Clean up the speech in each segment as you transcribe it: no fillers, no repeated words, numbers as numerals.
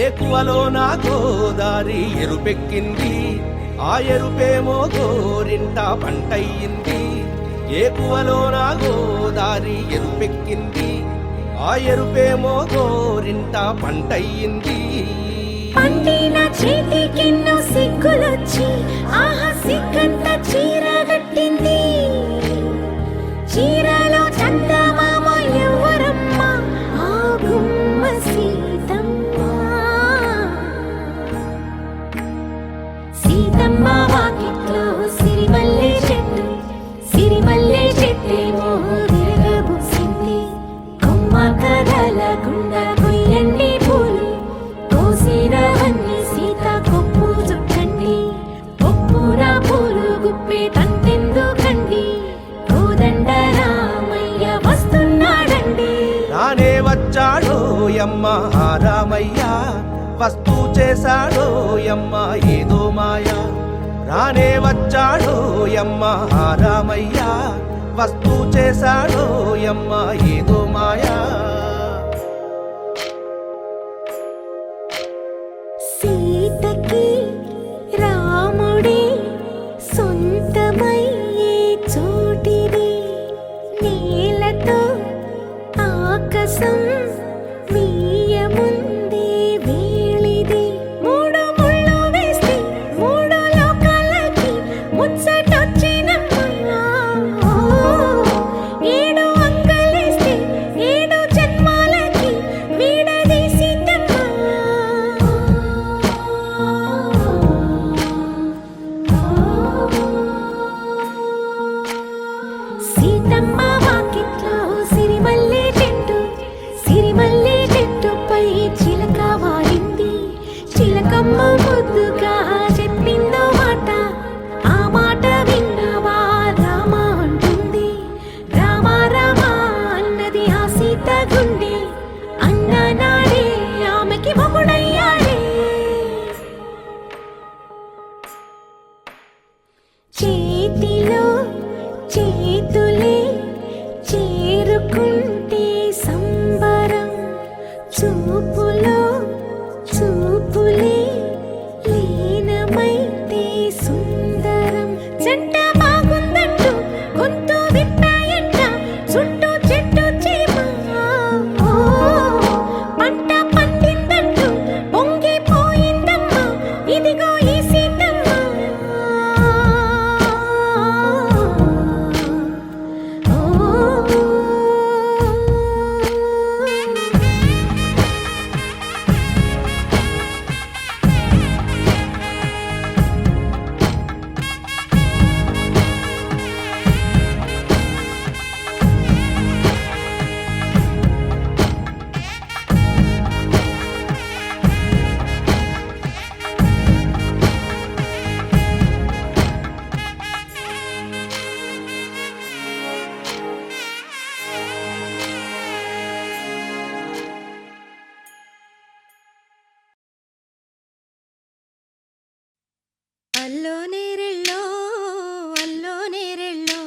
ఏకువలో నా గోదారి ఎరుపెక్కింది, ఆ ఎరుపేమో గోరింట పంటయ్యింది. ఏకువలో నా గోదారి ఎరుపెక్కింది, ఆ ఎరుపేమో గోరింట పంటయ్యింది. పండిన చేతికెన్నో సిగ్గులొచ్చి ఆహా సిగ్గంత చీర కట్టింది. చీరలో చందమామ ఎవరమ్మ, ఆ గుమ్మ సీతమ్మ. సీతమ్మ వాకిట్లో సిరిమల్లె చెట్టు, సిరిమల్లె చెట్టేమో విరగబూసింది. కొమ్మ కదలకుండా కొయ్యండి పూలు, కోసినవన్నీ సీత కొప్పు చుట్టండి. కొప్పున పూలు గుప్పే తంతెందుకండి, కోదండ రామయ్య వస్తున్నాడండి. రానే వచ్చాడో యమ్మ ఆ రామయ్య, వస్తూ చేశాడో యమ్మ ఏదో మాయ. రానే వచ్చాడో యమ్మ ఆ రామయ్య, వస్తూ చేశాడో యమ్మ ఏదో మాయా. సీతకి రాముడే సొంతమయ్యే చోటిది, నేలతో ఆకాశం వీయముందే వేళిది. మూడు ముళ్ళు వేస్తే మూడు లోకాలకి ముచ్చటొచ్చినమ్మా. ఏడు అంగలేస్తే ఏడు జన్మాలకి వీడదీసి సీతమ్మ వాకిట్లో సిరిమల్లె చెట్టు, సిరిమల్లె చెట్టుపై చిలక వాలింది. చిలకమ్మ ముద్దుగా చెప్పిందో మాట, ఆ మాట విన్నవా రామ అంటుంది. రామ రామ అన్నది ఆ సీత గుండె, అన్న నాడే ఆమెకి మొగుడయ్యాడే. చేతిలో చేతులే చేరుకుంటే సంబరం, చూపులో చూపులే లీనమైతే సుందరం. జంట బాగుందంటూ గొంతు విప్పాయంట చుట్టూ చెట్టు చీమ. పంట పండిందంటూ పొంగిపోయిందమ్మా, ఇదిగో ఈ సీతమ్మ. అల్లో నేరెళ్ళో అల్లో నేరెళ్ళో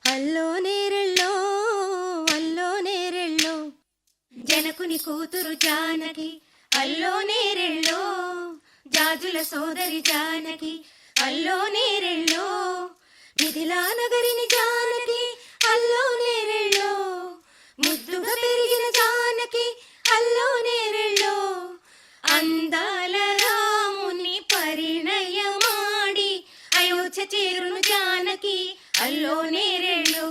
అల్లో నేరెళ్ళో అల్లో నేరెళ్ళో, జనకుని కూతురు జానకి అల్లో నేరెళ్ళో, జాజుల సోదరి జానకి అల్లో నేరెళ్ళో, మిథిలా నగరిని జానకి అల్లో నేరెళ్ళో, ముద్దుగా పెరిగిన జానకి అల్లో నేరెళ్ళో, అందాల రాముని పరిణయమాడి అయోధ్య చేరును జానకి అల్లో నేరెళ్ళో.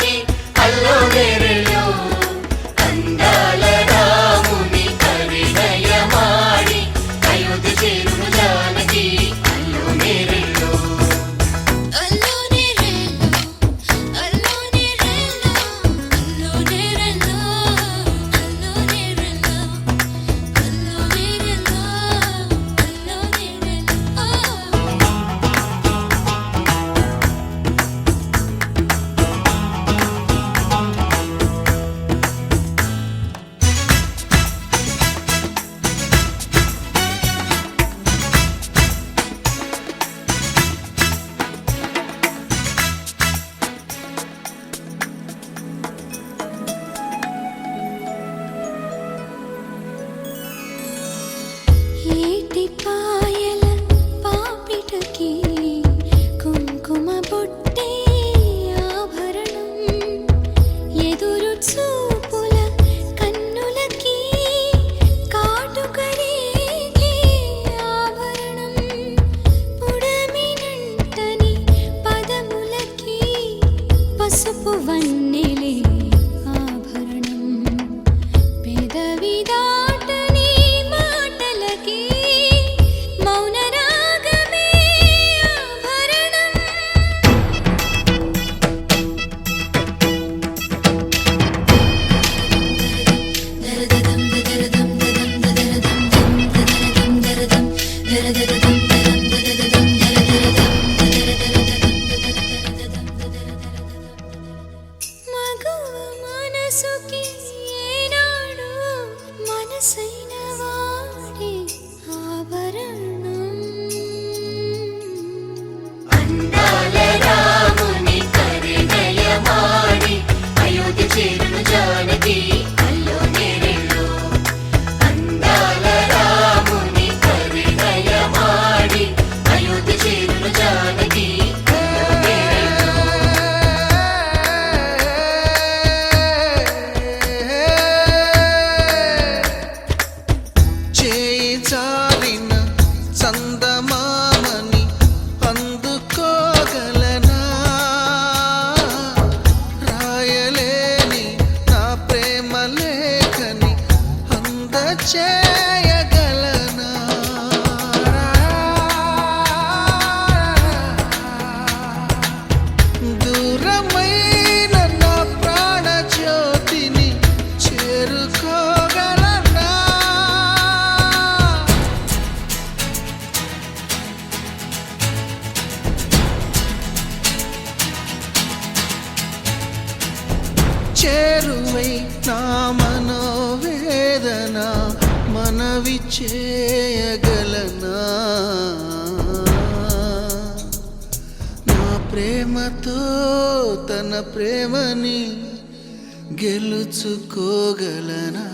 మాడి అల్లో నేరెళ్ళో అందాల రాముని పరిణయ మాడి అయోధ్య చేరును జానకి అల్లో నేరెళ్ళో అల్లో నేరెళ్ళో అల్లో నేరెళ్ళో అల్లో నేరెళ్ళో అల్లో నేరెళ్ళో అల్లో నేరెళ్ళో అల్లో నేరెళ్ళో ఏటి పాయల పాపిటకి కుంకుమ బొట్టే ఆభరణం ఎదురు చూపుల కన్నులకి కాటుకరేగే ఆభరణం పుడమినంటని పదములకి పసుపు వన్నెలే ఆభరణం పెదవి దాటని మాటలకి మౌన రాగమే ఆభరణం మగువ మనసుకి ఏనాడు మనసైన వాడే ఆభరణం అందాల రాముని పరిణయ మాడి అయోధ్య చేరును జానకి అల్లో నేరెళ్ళో అందాల రాముని పరిణయ మాడి అయోధ్య చేరును జానకి అల్లో నేరెళ్ళో చేయి జారిన చందమామని అందుకోగలనా రాయలేని నా ప్రేమ లేఖని అందచేయగలనా దూరమైన నా ప్రాణ జ్యోతిని చేరుకోగలనా చేరువై నా మనోవేదన మనవి చేయగలనా నా ప్రేమతో తన ప్రేమని గెలుచుకోగలనా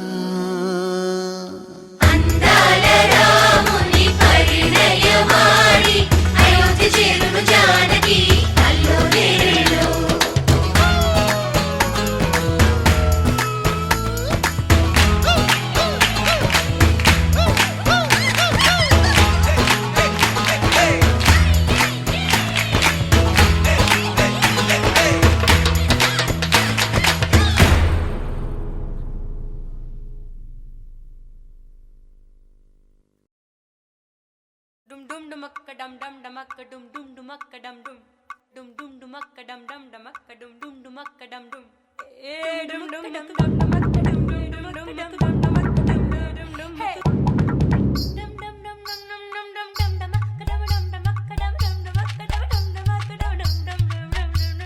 అందాల రాముని పరిణయ మాడి అయోధ్య చేరును జానకి అల్లో నేరెళ్ళో dum dum dumakka dum dum dumakka dum dum dumakka dum dum dum dum dumakka dum dum dumakka dum dum dumakka dum dum dum dum dumakka dum dumakka dum dum dumakka dum dumakka dum dum hey dum dum dum dum dum dum dum dum dumakka dum dum dumakka dum dum dumakka dum dum dumakka dum dum dum dum dum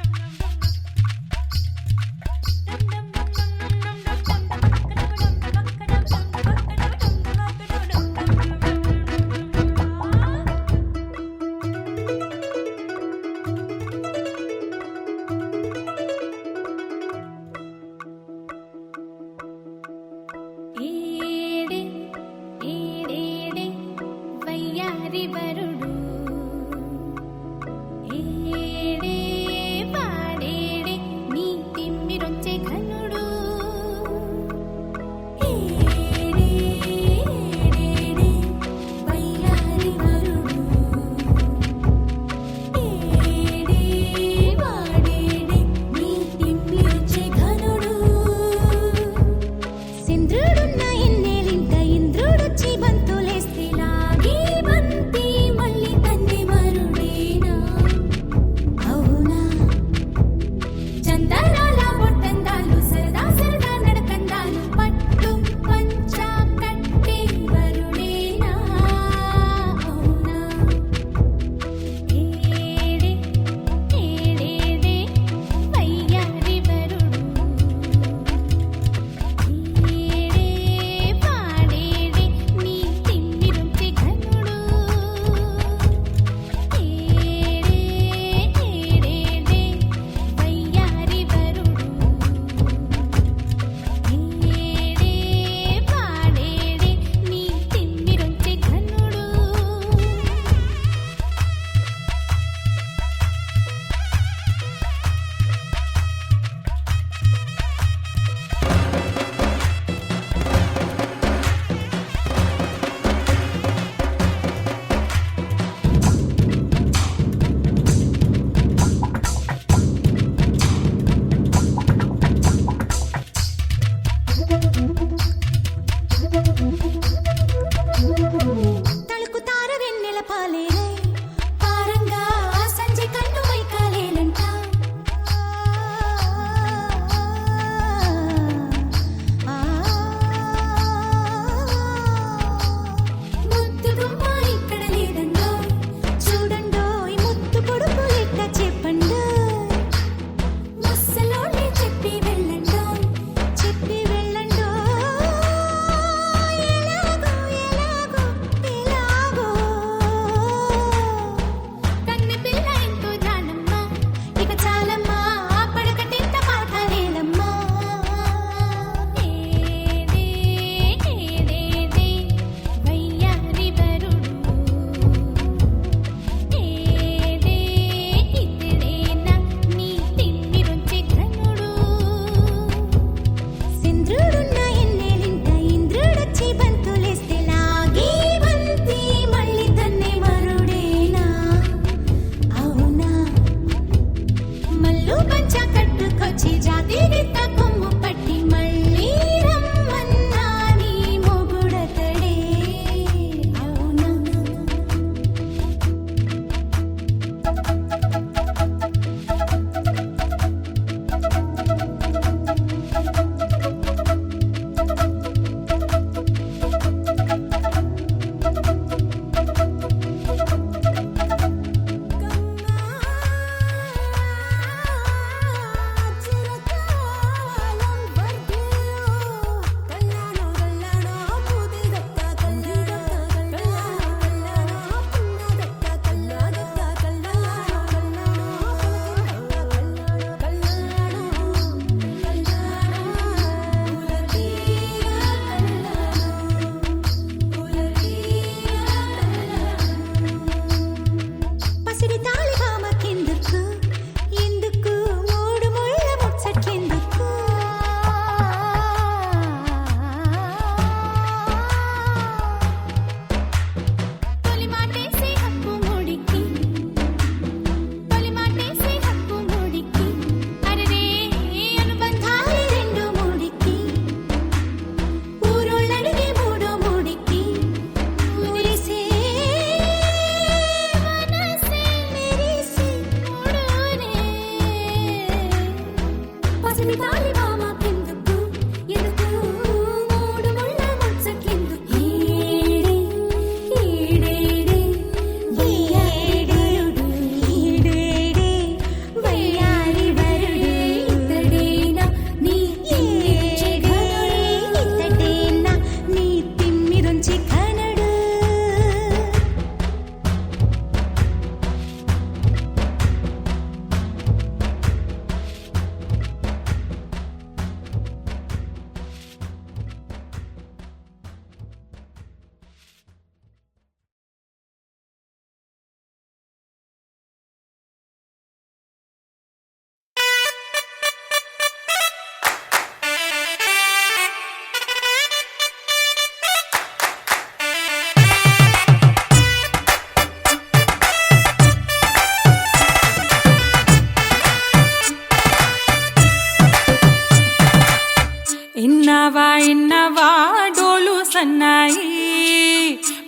సన్నాయి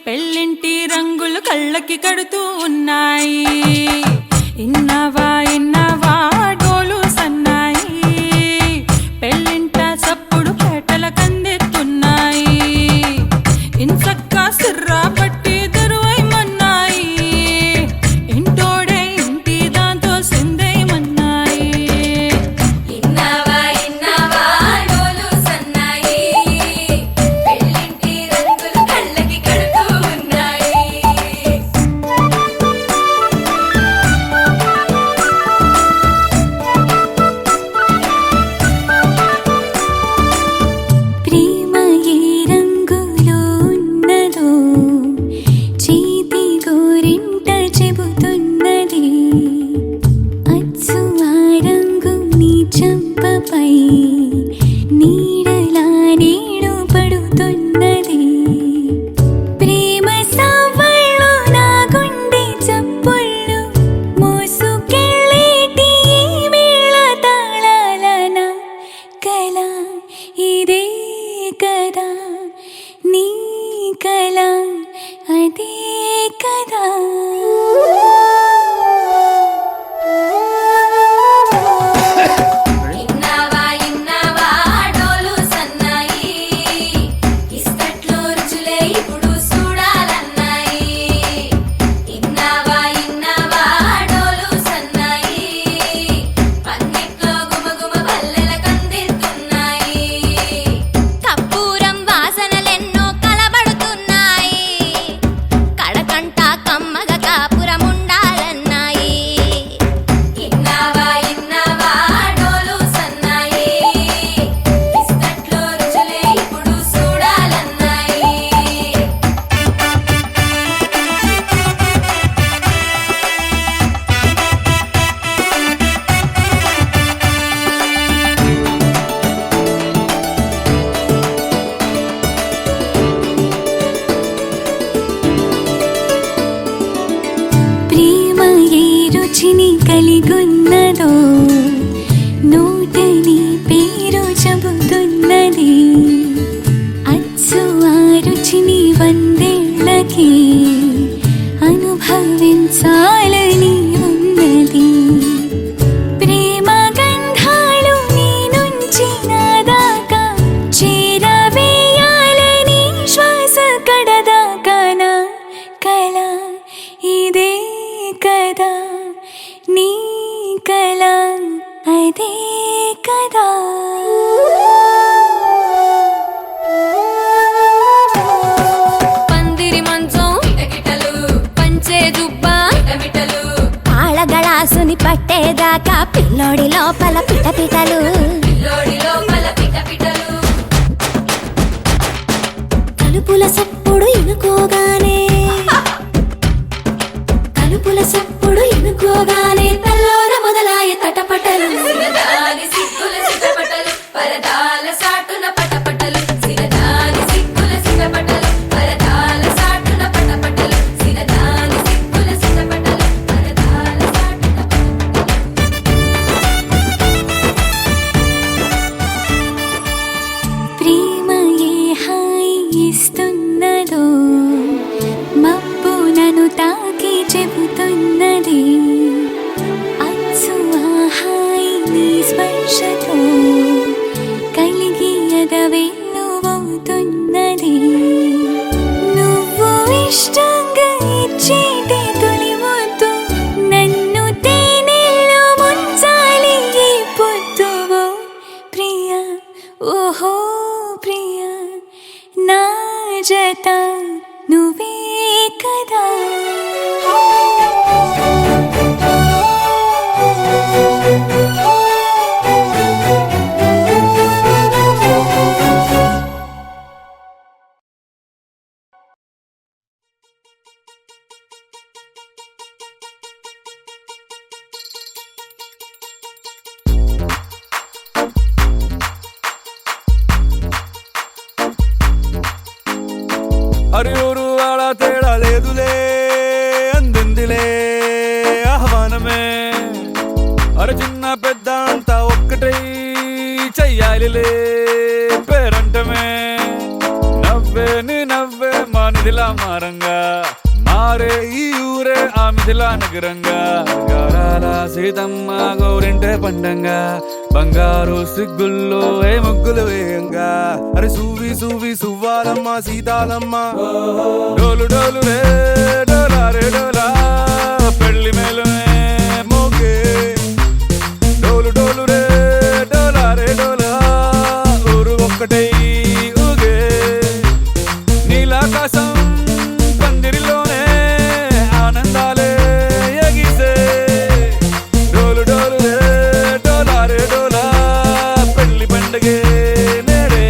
పెళ్ళింటి రంగులు కళ్ళకి కడుతూ ఉన్నాయి ఇన్నవా డోలు సన్నాయి పెళ్ళింట సప్పుడు పేటల కందెత్తున్నాయి ఇన్సక్క సిర్రా పట్టి దరువైమన్నాయి ఇంటోడే ఇంటి దాంతో సిందేయమన్నాయి ఇన్నవా డోలు సన్నాయి పెళ్ళింటి రంగులు కళ్ళకి కడుతూ ఉన్నాయి ప్రేమ ఏ రంగులో ఉన్నదో చేతి గోరింట చెబుతున్నది అచ్చు ఆ రంగు నీ చెంపపై నీడలా నీడు పడుతున్నది ప్రేమ సవ్వళ్ళు నా గుండె చప్పుళ్ళు మోసుకెళ్ళేటి ఈ మేళ తాళాలన కల ఇదే కదా నీ కల అదే కదా ఇన్నవా డోలు సన్నాయి ఇస్తట్లో రుచులే ఇప్పుడు చూడాలన్నాయి ఇన్నవా డోలు సన్నాయి పన్నెట్లో గుమగుమ పల్లెల కందిస్తున్నాయి కప్పూరం వాసనలెన్నో కలబడుతున్నాయి కడకంట కమ్మగ కాపురం ఉండాలన్నాయి ఇన్నవా డోలు సన్నాయి ఇస్తట్లో రుచులే ఇప్పుడు చూడాలన్నాయి ప్రేమ ఏ రుచిని కలిగున్నదో నోటని పేరు చెబుతున్నది అచ్చు ఆ రుచిని వందేళ్ళకి అనుభవించాలని ఉన్నది ప్రేమ గంధాలు నీ నుంచి నా దాకా చేరవేయాలని శ్వాస కడదాకానా కల ఇదే కదా నీ కల అదే కదా పందిరి మంచం కిటకిటలు పంచే జుబ్బా మిటమిటలు ఆళగళాసుని పట్టేదాకా పిల్లోడి లోపల పిటపిటలు లోడి లోపల పిటపిటలు తలుపుల సప్పుడు ఇనుకోగానే తల్లోన మొదలాయ తటపటలు సిగదాని సిగ్గుల సిగపటలు పరదాల సాటున పటపటలు సిగదాని సిగ్గుల సిగపటలు పరదాల సాటున పటపటలు సిగదాని సిగ్గుల సిగపటలు పరదాల సాటున ప్రేమ ఏ హాయి ఇస్తున్నదో మబ్బు నన్ను తాకి చెబుతున్నది అచ్చు ఆ హాయి నీ స్పర్శతో కలిగి ఎదవెల్లువవుతున్నది నువ్వు ఇష్టంగా ఇచ్చేటి తొలి ముద్దు నన్ను తేనెల్లో ముంచాలి ఈ పొద్దువో ప్రియా ఓహో ప్రియా నా జత నువ్వే కదా అరే ఊరు వాడ తేడా లేదులే అందిందిలే ఆహ్వానమే అరే చిన్న పెద్ద అంతా ఒక్కటై చెయ్యాలిలే పేరంటమే నవ్వే మిథిలా మారంగా మారే ఈ ఊరే ఆ మిథిలా నగరంగా గారాల సీతమ్మ గౌరింటే పండంగా బంగారు సిగ్గుల్లో ఏ ముగ్గులు వేయంగా అరే సూవి సూవి సువ్వాలమ్మ సీతాలమ్మ డోలు డోలు రే డోలా రే డోలా పెళ్లి మేలునే మోగే డోలు డోలు రే డోలా రే డోలా ఊరు ఒక్కటై ఊగే నీలాకాశం పందిరిలోనే ఆనందాలే ఎగిసే డోలు డోలు రే డోలా రే డోలా పెళ్లి పండగే నేడే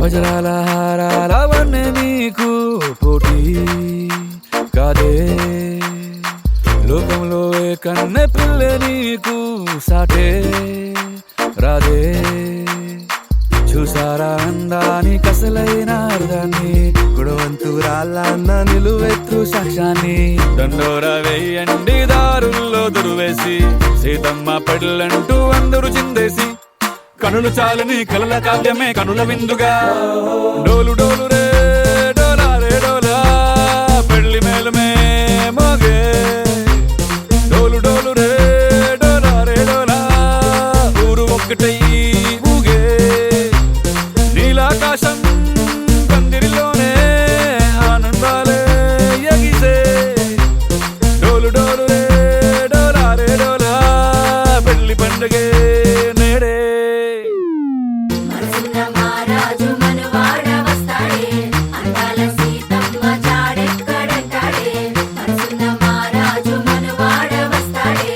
వజ్రాల హారాల వన్నె నీకు పోటీ కాదే లోకంలో ఏ కన్నె పిల్ల నీకు సాటే రాదే చూసారా అందాని కసలైన అర్థాన్ని గుణవంతురాళ్ళ అన్న నిలువెత్తు సాక్ష్యాన్ని దండోర వేయండి దారుల్లో దురువేసి సీతమ్మ పెళ్ళంటూ అందరూ చిందేసి కనులు చాలని కలల కావ్యమే కనుల విందుగా డోలు డోలు రే డోలా రే డోలా పెళ్లి మేలుమే మోగే డోలు డోలు రే డోలా రే డోలా ఊరు ఒక్కటై ఊగే నీలాకాశం పందిరిలోనే ఆనందాలే ఎగిసే డోలు డోలు రే డోలా రే డోలా పెళ్లి పండగే నేడే మనసున్న మహారాజు మనవాడ వస్తాడే అందాల సీతమ్మ జాడెక్కడంటాడే మనసున్న మహారాజు మనవాడ వస్తాడే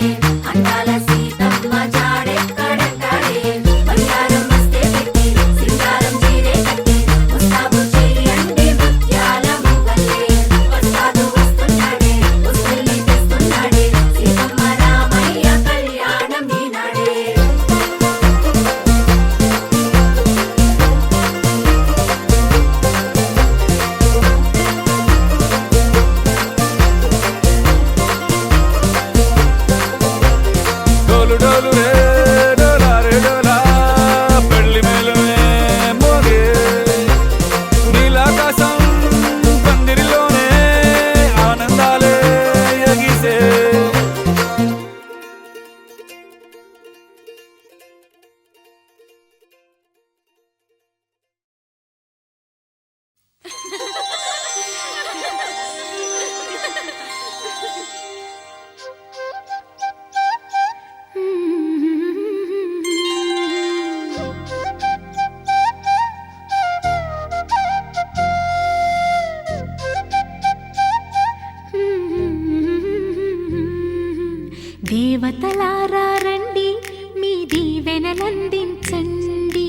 అందాల సీతమ్మ జాడెక్కడంటాడే బంగారం వస్తే పెట్టి సింగారం చీరే కట్టి ముస్తాబు చేయండి ముత్యాల మువ్వలే వస్తాడు వస్తున్నాడే ఉసుల్ని తెస్తున్నాడే సీతమ్మ రామయ్య కళ్యాణం ఈనాడే డోలు డోలు రే డోలా రే డోలా పెళ్లి మేలునే మోగే నీలాకాశం పందిరిలోనే ఆనందాలే ఎగిసే దేవతలారా రండి మీ దీవెనలందించండి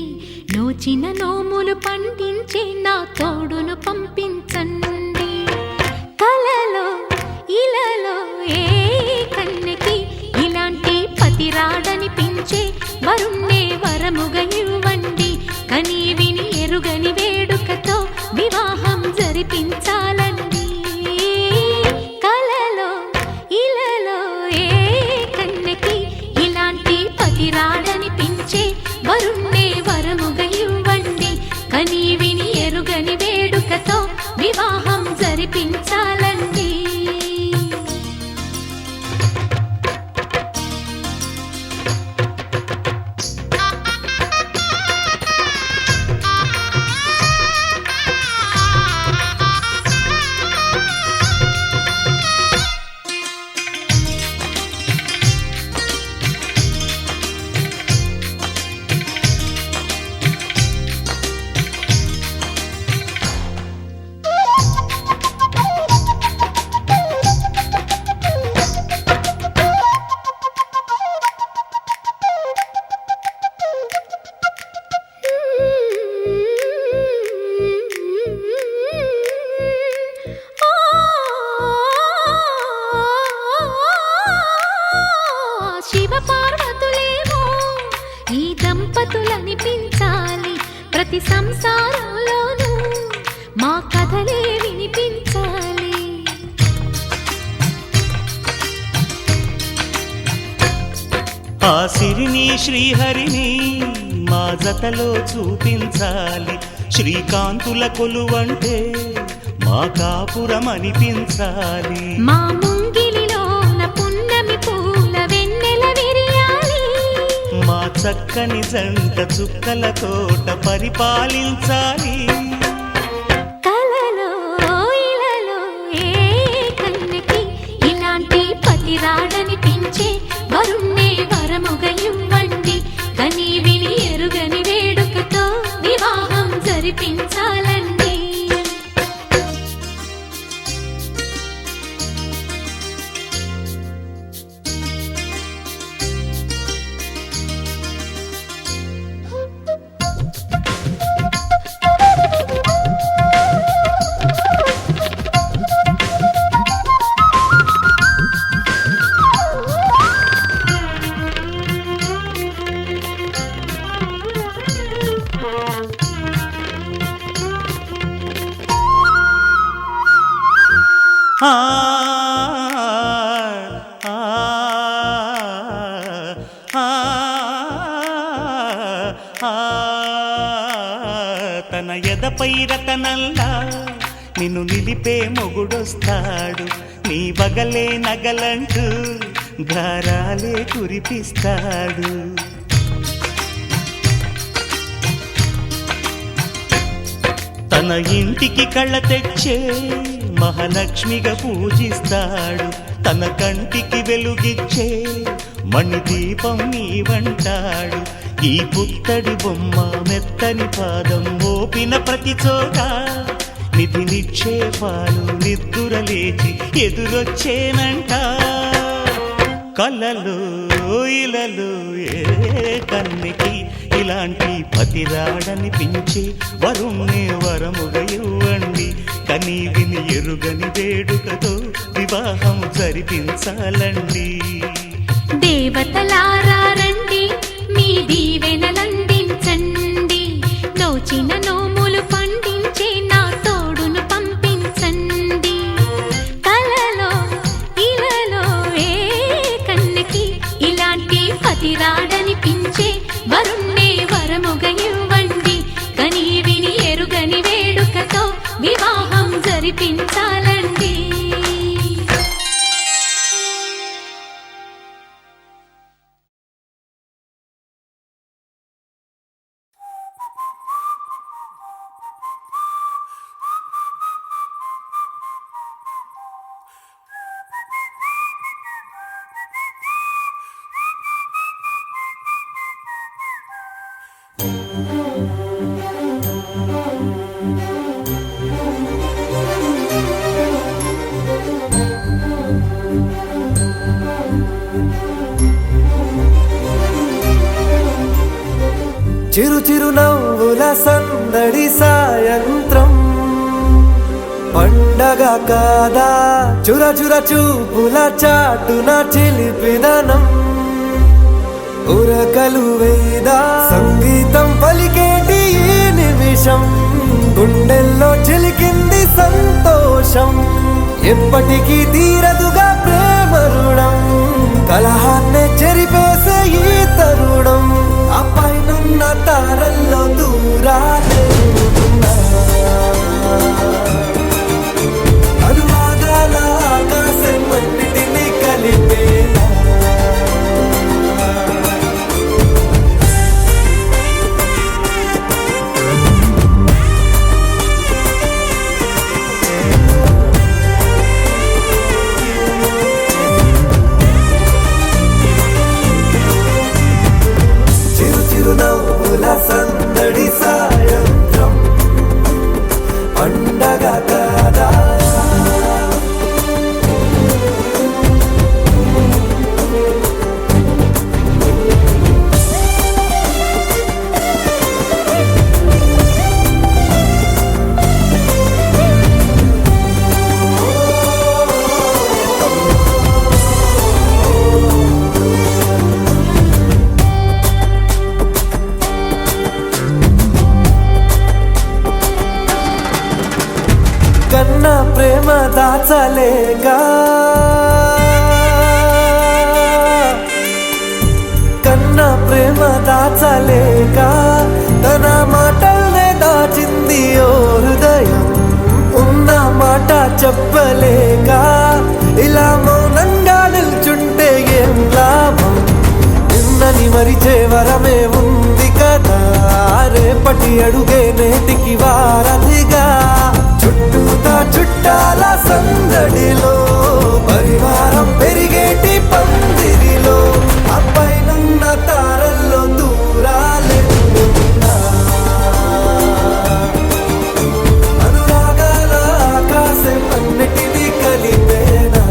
నోచిన నోములు పండించే నా తోడును పంపించండి కలలో ఇలలో ఏ కన్నెకి ఇలాంటి పతి రాడనిపించే వరుణ్ణే వరముగా ఇవ్వండి కని విని ఎరుగని వేడుకతో వివాహం జరిపించాలండి కలలో ఇలలో ఏ కన్నెకి ఇలాంటి పతి రాడనిపించే వరుణ్ణే వరముగా ఇవ్వండి కని విని ఎరుగని వేడుకతో వివాహం జరిపించాలండి ప్రతి సంసారంలోనూ మా కథలే వినిపించాలి. ఆ సిరిని శ్రీహరిని మా జతలో చూపించాలి. శ్రీకాంతుల కొలువంటే మా కాపురం అనిపించాలి. మా ముంగిలిలోన పున్నమి పూల వెన్నెల విరియాలి. మా చక్కని జంట చుక్కల తోట పరిపాలించాలి. కలలో ఇలలో ఏ కన్నెకి ఇలాంటి పతి రాడనిపించే వరుణ్ణే వరముగా ఇవ్వండి. కని విని ఎరుగని వేడుకతో వివాహం జరిపించాలండి. ఆ తన ఎదపై రతనల్లా నిన్ను నిలిపే మొగుడొస్తాడు. నీ బగలే నగలంటూ గారాలే కురిపిస్తాడు. తన ఇంటికి కళ్ళ తెచ్చే మహాలక్ష్మిగా పూజిస్తాడు. తన కంటికి వెలుగిచ్చే మణిదీపం నీవంటాడు. ఈ పుత్తడి బొమ్మ మెత్తని పాదం మోపిన ప్రతి చోట నిధి నిక్షేపాలు నిద్దురలేచి ఎదురొచ్చేనంట. కలలో ఇలలో ఏ కన్నెకి ఇలాంటి పతి రాడనిపించి వరుణ్ణే వరముగా ఇవ్వండి. కని విని ఎరుగని వేడుకతో వివాహం జరిపించాలండి. దేవతలారా రండి, మీ దీవెనలందించండి. నోచిన నోములు పండించే నా తోడును పంపించండి. కలలో ఇలలో ఏ కన్నెకి ఇలాంటి పతి రాడనిపించే వరుణ్ణే వరముగా ఇవ్వండి. కని విని ఎరుగని వేడుకతో వివాహం జరిపించాలండి. చిరు చిరు నవ్వుల సందడి సాయంత్రం పండగ కాదా చుర చుర చూపుల చాటున చిలిపిదనం ఉరకలు వేదా సంగీతం పలికేటి ఈ నిమిషం గుండెల్లో చిలికింది సంతోషం ఎప్పటికీ తీరదుగా ప్రేమ రుణం కలహాన్నే చెరిపేసే ఈ తరుణం ఆ పైనున్న తారల్లో దూరాలే అనువాదాల ఆకాశం అన్నిటినీ కలిపేలా ప్రేమ దాచలేక కన్నా ప్రేమ దాచలేక తన మాటల్నే దాచింది ఓ హృదయం ఉన్న మాట చెప్పలేక ఇలా మౌనంగా నిల్చుంటే ఏం లాభం నిన్నని మరిచే వరమే ఉంది కదా రేపటి అడుగే నేటికి వారధిగా చుట్టూతా చుట్టాల సందడిలో పరివారం పెరిగేటి పందిరిలో అబ్బాయినున్న తారల్లో దూరాలే అనురాగాల ఆకాశం అన్నిటినీ కలిపేనా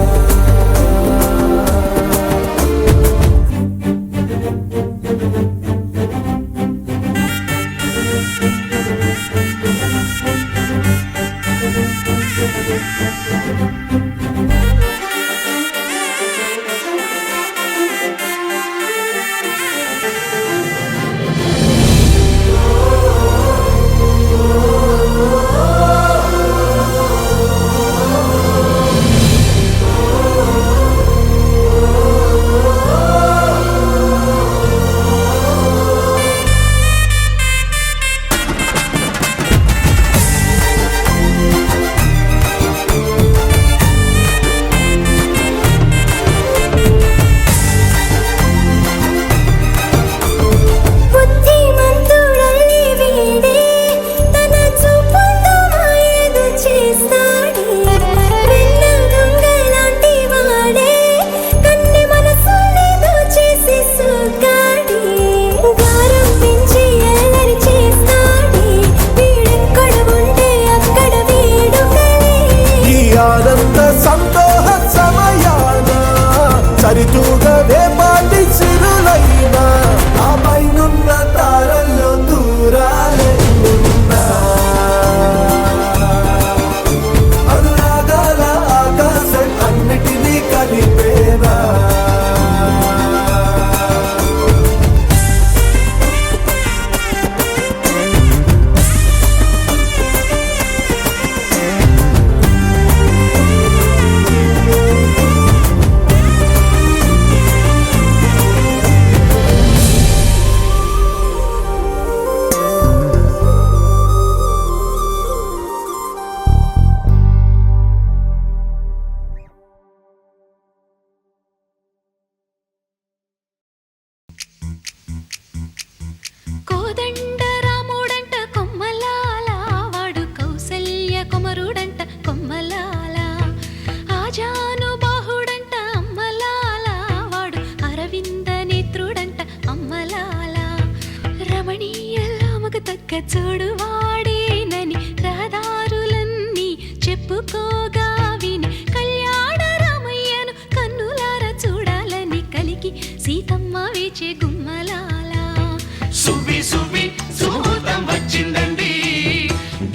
సరితూగవే పాటి సిరులైనా ఆ పైనున్న తారల్లో దూరాలే ఉన్నా అనురాగాల ఆకాశం అన్నిటినీ కలిపేనా కోదండ రాముడంట కొమ్మలాల వాడు కౌసల్య కుమరుడంట కొమ్మలాల ఆజాను బాహుడంట అమ్మలాల వాడు అరవింద నేత్రుడంట అమ్మలాల రమణీయలామకు తగ్గ చూడు వాడేనని రహదారులన్నీ చెప్పుకోగా విని కళ్యాణ రామయ్యను కన్నులార చూడాలని కలిగి సీతమ్మ వేచే గుమ్మలాల సువ్వి సువ్వి సుహూతం వచ్చిందండి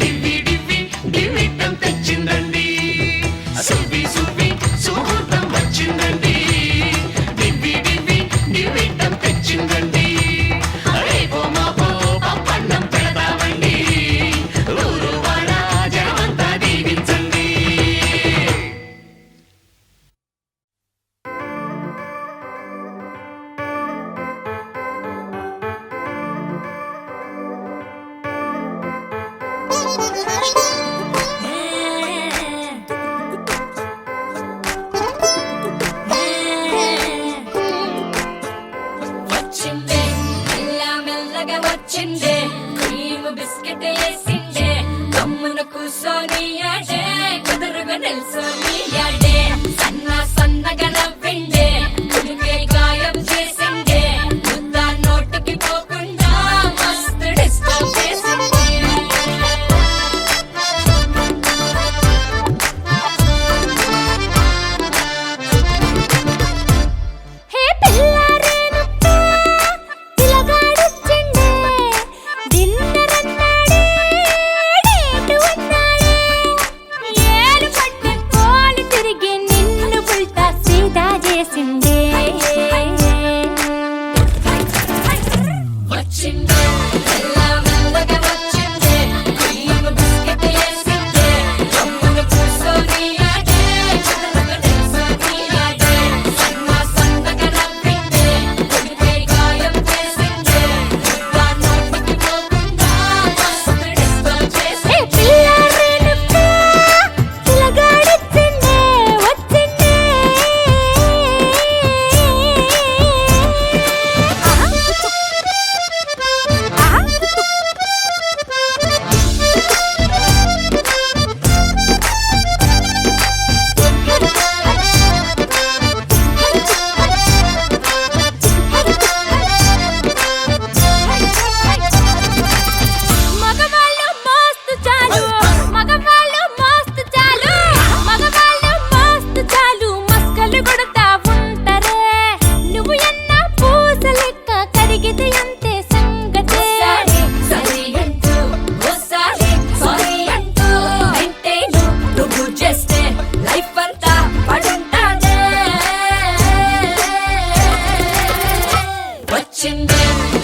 డివ్వి డివ్వి డివిటం తెచ్చిందండి సువ్వి సువ్వి సుహూతం వచ్చిందండి డివ్వి డివ్వి డివిటం తెచ్చిందండి రేపో మాపో పప్పన్నం పెడతామండి ఊరు వాడ జనమంతా దీవించండి వచ్చిందే మెల్ల మెల్లగా వచ్చిందే క్రీమ్ బిస్కెట్ వేసిందే కమ్మున కూసోని ఆడే కుదురుగా నిల్సోని ఆడే సన్న సన్నగా నవ్విండే కుడికే గాయం చేసిందే ముద్ద నోటుకి పోకుండా మస్తు డిస్టర్బ్ చేసిందే హే పిల్లారేనుప్ప పిలగాడొచ్చిండే డిన్నర్ అన్నాడే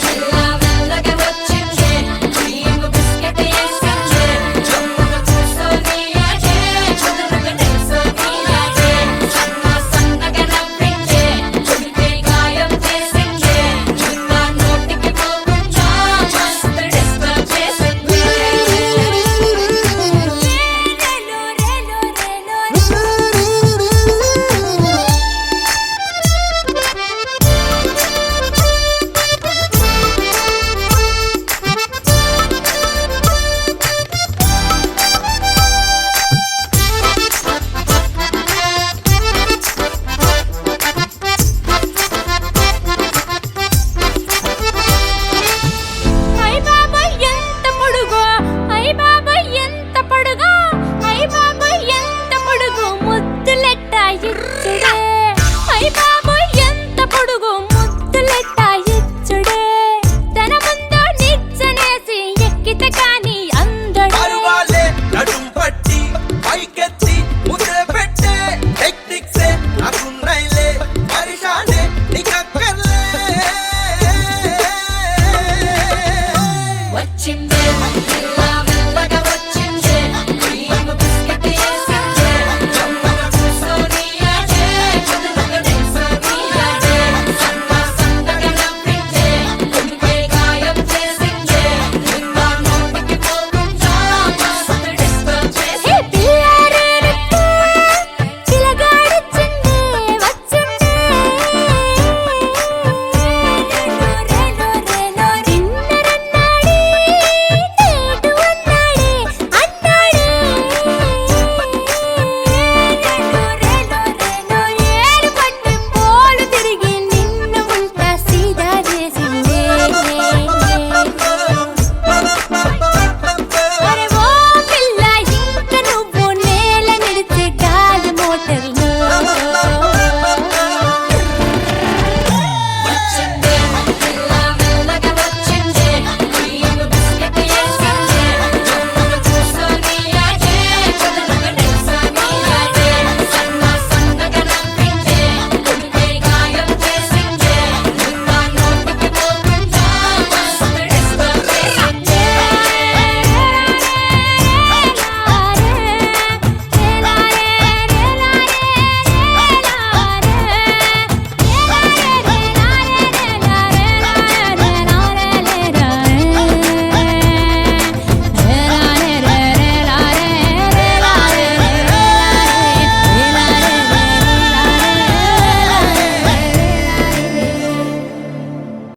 చల్లావే